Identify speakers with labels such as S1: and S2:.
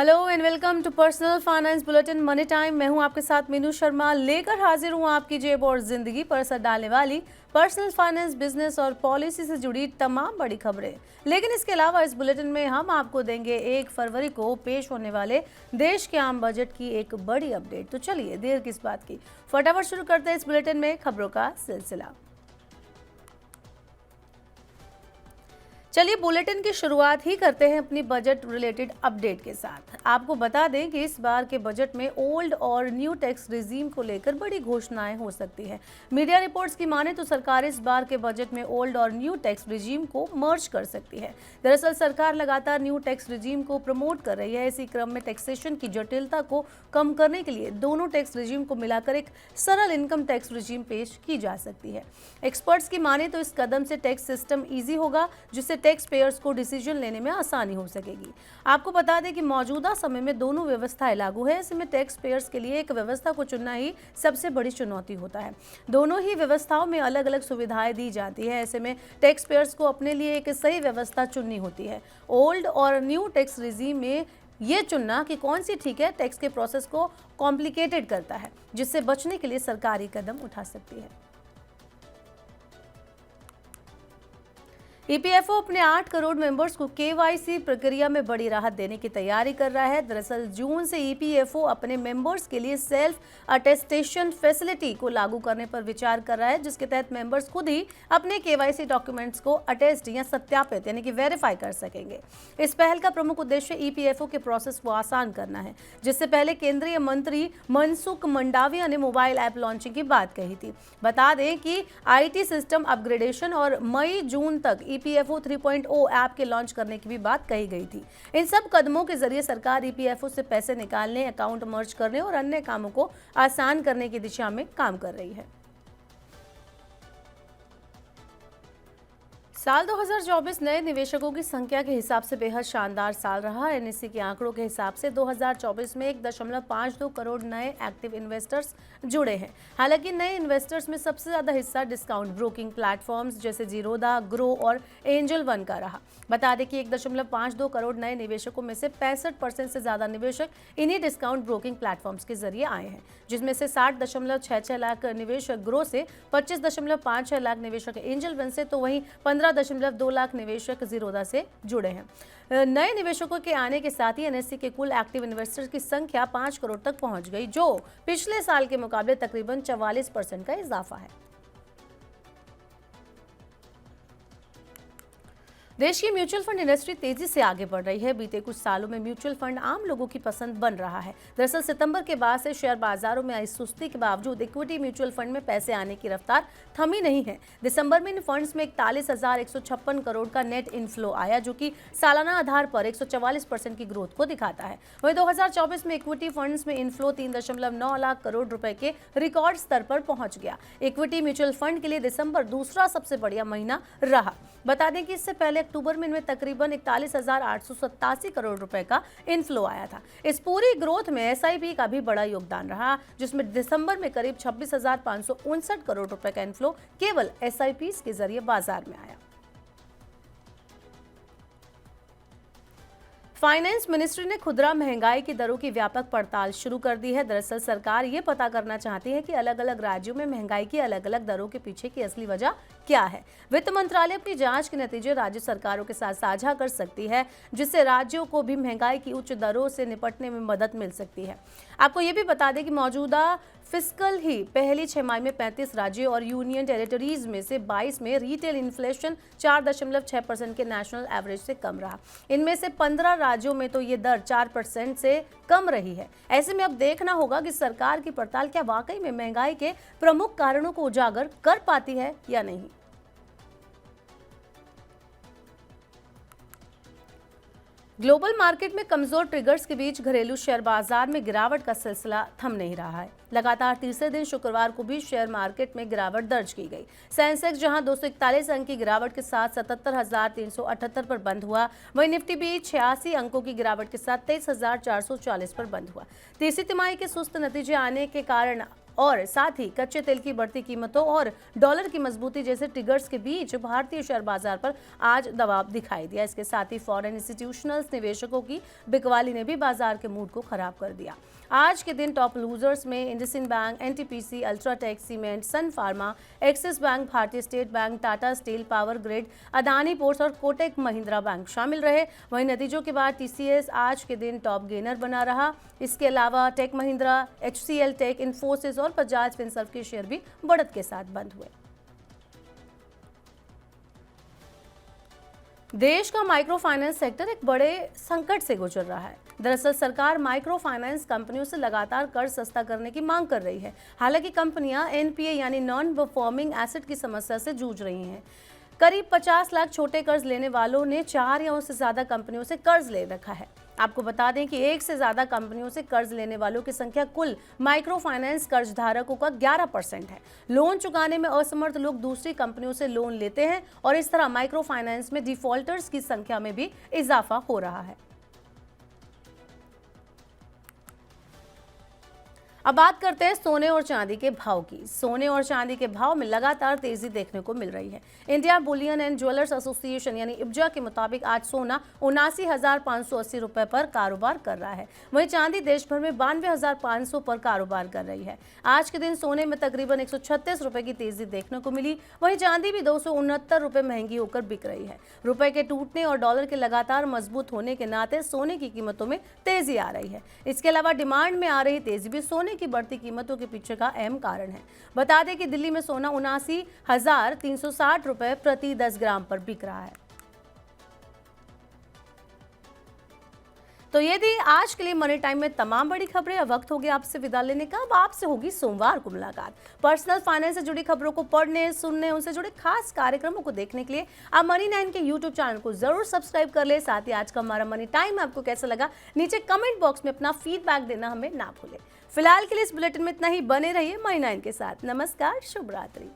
S1: Hello and welcome to personal finance bulletin money time. मैं हूं आपके साथ मीनू शर्मा, लेकर हाजिर हूं आपकी जेब और जिंदगी पर असर डालने वाली पर्सनल फाइनेंस, बिजनेस और पॉलिसी से जुड़ी तमाम बड़ी खबरें। लेकिन इसके अलावा इस बुलेटिन में हम आपको देंगे 1 फरवरी को पेश होने वाले देश के आम बजट की एक बड़ी अपडेट। तो चलिए देर किस बात की, फटाफट शुरू करते हैं इस बुलेटिन में खबरों का सिलसिला। चलिए बुलेटिन की शुरुआत ही करते हैं अपनी बजट रिलेटेड अपडेट के साथ। आपको बता दें कि इस बार के बजट में ओल्ड और न्यू टैक्स रिजीम को लेकर बड़ी घोषणाएं हो सकती है। मीडिया रिपोर्ट्स की माने तो सरकार इस बार के बजट में ओल्ड और न्यू टैक्स रिजीम को मर्ज कर सकती है। दरअसल सरकार लगातार न्यू टैक्स रिजीम को प्रमोट कर रही है। इसी क्रम में टैक्सेशन की जटिलता को कम करने के लिए दोनों टैक्स रिजीम को मिलाकर एक सरल इनकम टैक्स रिजीम पेश की जा सकती है। एक्सपर्ट्स की माने तो इस कदम से टैक्स सिस्टम ईजी होगा, जिससे टैक्स पेयर्स को डिसीजन लेने में आसानी हो सकेगी। आपको बता दें कि मौजूदा समय में दोनों व्यवस्थाएं लागू है। ऐसे में टैक्स पेयर्स के लिए एक व्यवस्था को चुनना ही सबसे बड़ी चुनौती होता है। दोनों ही व्यवस्थाओं में अलग अलग सुविधाएं दी जाती है। ऐसे में टैक्स पेयर्स को अपने लिए एक सही व्यवस्था चुननी होती है। ओल्ड और न्यू टैक्स रिजीम में ये चुनना कि कौन सी ठीक है, टैक्स के प्रोसेस को कॉम्प्लिकेटेड करता है, जिससे बचने के लिए सरकारी कदम उठा सकती है। ईपीएफओ अपने 8 करोड़ मेंबर्स को केवाईसी प्रक्रिया में बड़ी राहत देने की तैयारी कर रहा है। दरअसल जून से ईपीएफओ अपने मेंबर्स के लिए सेल्फ अटेस्टेशन फैसिलिटी को लागू करने पर विचार कर रहा है, जिसके तहत मेंबर्स खुद ही अपने केवाईसी डॉक्यूमेंट्स को अटेस्ट या सत्यापित यानी कि वेरीफाई कर सकेंगे। इस पहल का प्रमुख उद्देश्य ईपीएफओ के प्रोसेस को आसान करना है। जिससे पहले केंद्रीय मंत्री मनसुख मंडाविया ने मोबाइल ऐप लॉन्चिंग की बात कही थी। बता दें कि आईटी सिस्टम अपग्रेडेशन और मई जून तक ईपीएफओ 3.0 ऐप के लॉन्च करने की भी बात कही गई थी। इन सब कदमों के जरिए सरकार ईपीएफओ से पैसे निकालने, अकाउंट मर्ज करने और अन्य कामों को आसान करने की दिशा में काम कर रही है। साल 2024 नए निवेशकों की संख्या के हिसाब से बेहद शानदार साल रहा। एनएससी के आंकड़ों के हिसाब से 2024 में 1.52 करोड़ नए एक्टिव इन्वेस्टर्स जुड़े हैं। हालांकि नए इन्वेस्टर्स में सबसे ज्यादा हिस्सा डिस्काउंट ब्रोकिंग प्लेटफॉर्म्स जैसे जीरोधा, ग्रो और एंजल वन का रहा। बता दें कि 1.52 करोड़ नए निवेशकों में से 65% से ज्यादा निवेशक इन्हीं डिस्काउंट ब्रोकिंग प्लेटफॉर्म्स के जरिए आए हैं, जिसमें से 60.66 लाख निवेशक ग्रो से, 25.56 लाख निवेशक एंजल वन से, तो वहीं 15.2 लाख निवेशक जीरोधा से जुड़े हैं। नए निवेशकों के आने के साथ ही एनएससी के कुल एक्टिव इन्वेस्टर्स की संख्या 5 करोड़ तक पहुंच गई, जो पिछले साल के मुकाबले तकरीबन 44% का इजाफा है। देश की म्यूचुअल फंड इंडस्ट्री तेजी से आगे बढ़ रही है। बीते कुछ सालों में म्यूचुअल फंड आम लोगों की पसंद बन रहा है। दरअसल सितंबर के बाद से शेयर बाजारों में आई सुस्ती के बावजूद इक्विटी म्यूचुअल फंड में पैसे आने की रफ्तार थमी नहीं है। दिसंबर में इन फंड्स में 41,156 करोड़ का नेट इनफ्लो आया, जो कि सालाना आधार पर 144% की ग्रोथ को दिखाता है। वहीं 2024 में इक्विटी फंड्स में इनफ्लो 3.9 लाख करोड़ रुपए के रिकॉर्ड स्तर पर पहुंच गया। इक्विटी म्यूचुअल फंड के लिए दिसंबर दूसरा सबसे बढ़िया महीना रहा। बता दें कि इससे पहले अक्टूबर में इनमें तकरीबन 41,887 करोड़ रुपए का इनफ्लो आया था। इस पूरी ग्रोथ में एसआईपी का भी बड़ा योगदान रहा, जिसमें दिसंबर में करीब 26,559 करोड़ रुपए का इनफ्लो केवल एसआईपी के जरिए बाजार में आया। फाइनेंस मिनिस्ट्री ने खुदरा महंगाई की दरों की व्यापक पड़ताल शुरू कर दी है। दरअसल सरकार ये पता करना चाहती है कि अलग अलग राज्यों में महंगाई की अलग अलग दरों के पीछे की असली वजह क्या है। वित्त मंत्रालय अपनी जांच के नतीजे राज्य सरकारों के साथ साझा कर सकती है, जिससे राज्यों को भी महंगाई की उच्च दरों से निपटने में मदद मिल सकती है। आपको ये भी बता दें कि मौजूदा फिस्कल ही पहली छमाही में 35 राज्यों और यूनियन टेरिटरीज में से 22 में रिटेल इन्फ्लेशन 4.6% के नेशनल एवरेज से कम रहा। इनमें से 15 राज्यों में तो ये दर 4% से कम रही है। ऐसे में अब देखना होगा कि सरकार की पड़ताल क्या वाकई में महंगाई के प्रमुख कारणों को उजागर कर पाती है या नहीं। ग्लोबल मार्केट में कमजोर ट्रिगर्स के बीच घरेलू शेयर बाजार में गिरावट का सिलसिला थम नहीं रहा है। लगातार तीसरे दिन शुक्रवार को भी शेयर मार्केट में गिरावट दर्ज की गई। सेंसेक्स जहां 241 अंक की गिरावट के साथ 77,378 पर बंद हुआ, वहीं निफ्टी भी 86 अंकों की गिरावट के साथ 23,440 पर बंद हुआ। तीसरी तिमाही के सुस्त नतीजे आने के कारण और साथ ही कच्चे तेल की बढ़ती कीमतों और डॉलर की मजबूती जैसे ट्रिगर्स के बीच भारतीय शेयर बाजार पर आज दबाव दिखाई दिया। इसके साथ ही फॉरेन इंस्टीट्यूशनल निवेशकों की बिकवाली ने भी बाजार के मूड को खराब कर दिया। आज के दिन टॉप लूजर्स में IndusInd bank, NTPC, UltraTech Cement, Sun Pharma, Axis Bank, Bharatiya State Bank, Tata Steel, Power Grid, Adani Ports और कोटक महिंद्रा बैंक शामिल रहे। वहीं नतीजों के बाद टीसीएस आज के दिन टॉप गेनर बना रहा। इसके अलावा टेक महिंद्रा, एचसीएल टेक, इन्फोसिस और बजाज फिनसर्व के शेयर भी बढ़त के साथ बंद हुए। देश का माइक्रो फाइनेंस सेक्टर एक बड़े संकट से गुजर रहा है। दरअसल सरकार माइक्रो फाइनेंस कंपनियों से लगातार कर्ज सस्ता करने की मांग कर रही है। हालांकि कंपनियां एनपीए यानी नॉन परफॉर्मिंग एसेट की समस्या से जूझ रही हैं। करीब 50 लाख छोटे कर्ज लेने वालों ने 4 या उससे ज्यादा कंपनियों से कर्ज ले रखा है। आपको बता दें कि 1 से ज्यादा कंपनियों से कर्ज लेने वालों की संख्या कुल माइक्रो फाइनेंस कर्ज धारकों का 11% है। लोन चुकाने में असमर्थ लोग दूसरी कंपनियों से लोन लेते हैं और इस तरह माइक्रो फाइनेंस में डिफॉल्टर्स की संख्या में भी इजाफा हो रहा है। अब बात करते हैं सोने और चांदी के भाव की। सोने और चांदी के भाव में लगातार तेजी देखने को मिल रही है। India Boolean and jewellers association यानी इब्जा के मुताबिक आज सोना 79,580 रुपए पर कारोबार कर रहा है। वहीं चांदी देश भर में 92,500 पर कारोबार कर रही है। आज के दिन सोने में तकरीबन 136 रुपए की तेजी देखने को मिली। वहीं चांदी भी 269 रुपए महंगी होकर बिक रही है। रुपए के टूटने और डॉलर के लगातार मजबूत होने के नाते सोने की कीमतों में तेजी आ रही है। इसके अलावा डिमांड में आ रही तेजी भी सोने की बढ़ती कीमतों के पीछे का अहम कारण है। बता दें कि दिल्ली में सोना 79,360 रुपए प्रति 10 ग्राम पर बिक रहा है। तो ये थी आज के लिए मनी टाइम में तमाम बड़ी खबरें। अब वक्त हो गया आपसे विदा लेने का। अब आपसे होगी सोमवार को मुलाकात। पर्सनल फाइनेंस से जुड़ी खबरों को पढ़ने, सुनने, उनसे जुड़े खास कार्यक्रमों को देखने के लिए आप मनी 9 के यूट्यूब चैनल को जरूर सब्सक्राइब कर ले। साथ ही आज का हमारा मनी टाइम आपको कैसा लगा नीचे कमेंट बॉक्स में अपना फीडबैक देना हमें ना भूले। फिलहाल के लिए इस बुलेटिन में इतना ही। बने रहिए मनी 9 के साथ। नमस्कार, शुभ रात्रि।